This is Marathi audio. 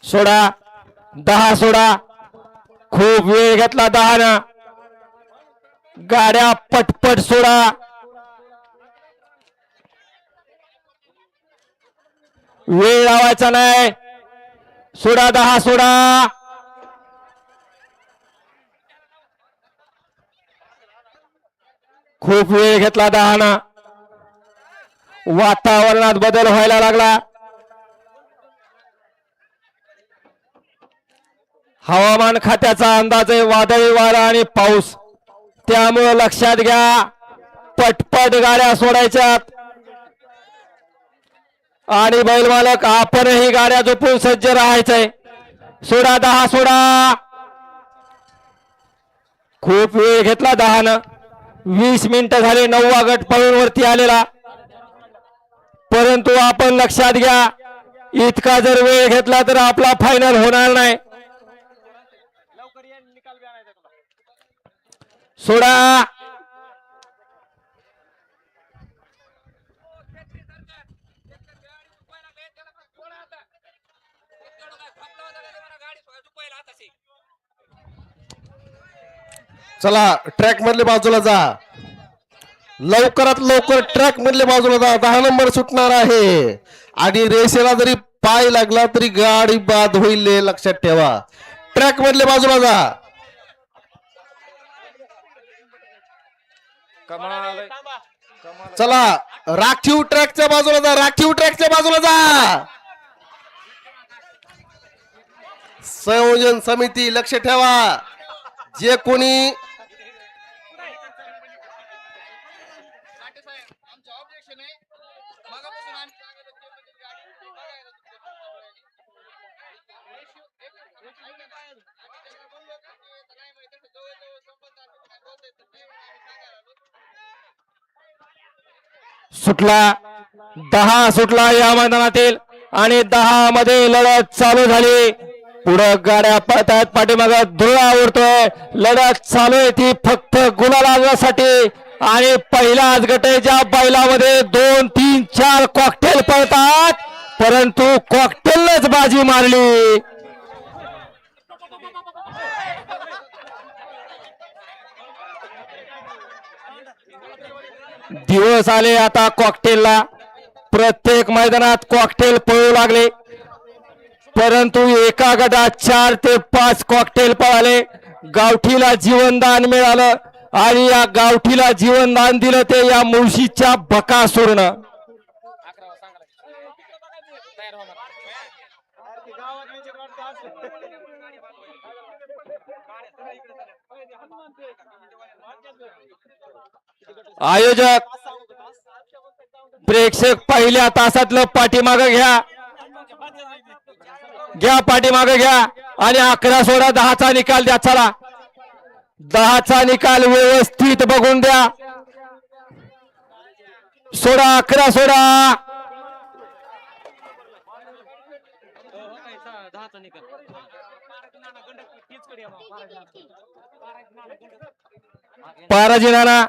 सोडा 10 सोडा खूप वेळ घेतला 10 ना गाड्या पटपट सोडा वेळ लावायचा नाही सोडा 10 सोडा खूप वेळ घेतला 10 ना वातावरणात बदल व्हायला लागला हवामान खात्याचा अंदाज आहे वादळी वारा आणि पाऊस त्यामुळे लक्षात घ्या पटपट गाड्या सोडायच्यात आणि बैल मालक आपणही गाड्या झोपून सज्ज राहायचंय सोडा 10 सोडा खूप वेळ घेतला 10 न 20 मिनिटं झाले 9वा गट पळून वरती आलेला परंतु आपण लक्षात घ्या इतका जर वेळ घेतला तर आपला फायनल होणार नाही सोडा चला ट्रॅक मधल्या बाजूला जा लवकरात लवकर ट्रॅक मधल्या बाजूला जा 10 नंबर सुटणार आहे आणि रेषेला जरी पाय लागला तरी गाडी बाद होईल हे लक्षात ठेवा ट्रॅक मधल्या बाजूला जा चला राखीव ट्रॅकच्या बाजूला जा राखीव ट्रॅकच्या बाजूला जा संयोजन समिती लक्ष ठेवा जे कोणी सुटला 10 सुटला या मैदानातील आणि 10 मध्ये लढत चालू झाली पुढे गाड्या पळतात पाठीमागे धुळा उडतोय लढत चालू आहे ती फक्त गुलालासाठी आणि पहिलाच गटाच्या बैलामध्ये 2 3 4 कॉकटेल पळतात परंतु कॉकटेलच बाजी मारली दिवस आले आता कॉकटेलला प्रत्येक मैदानात कॉकटेल पळू लागले परंतु एका गटात 4 ते 5 कॉकटेल पळाले गावठीला जीवनदान मिळालं आणि या गावठीला जीवनदान दिलं ते या मुळशीच्या बकासूरनं आयोजक प्रेक्षक पहिल्या तासातलं पाठीमागे घ्या पाठीमागे घ्या आणि 11 सोडा 10चा निकाल द्या चला 10चा निकाल व्यवस्थित बघून द्या सोडा 11 सोडा पाराजी नाना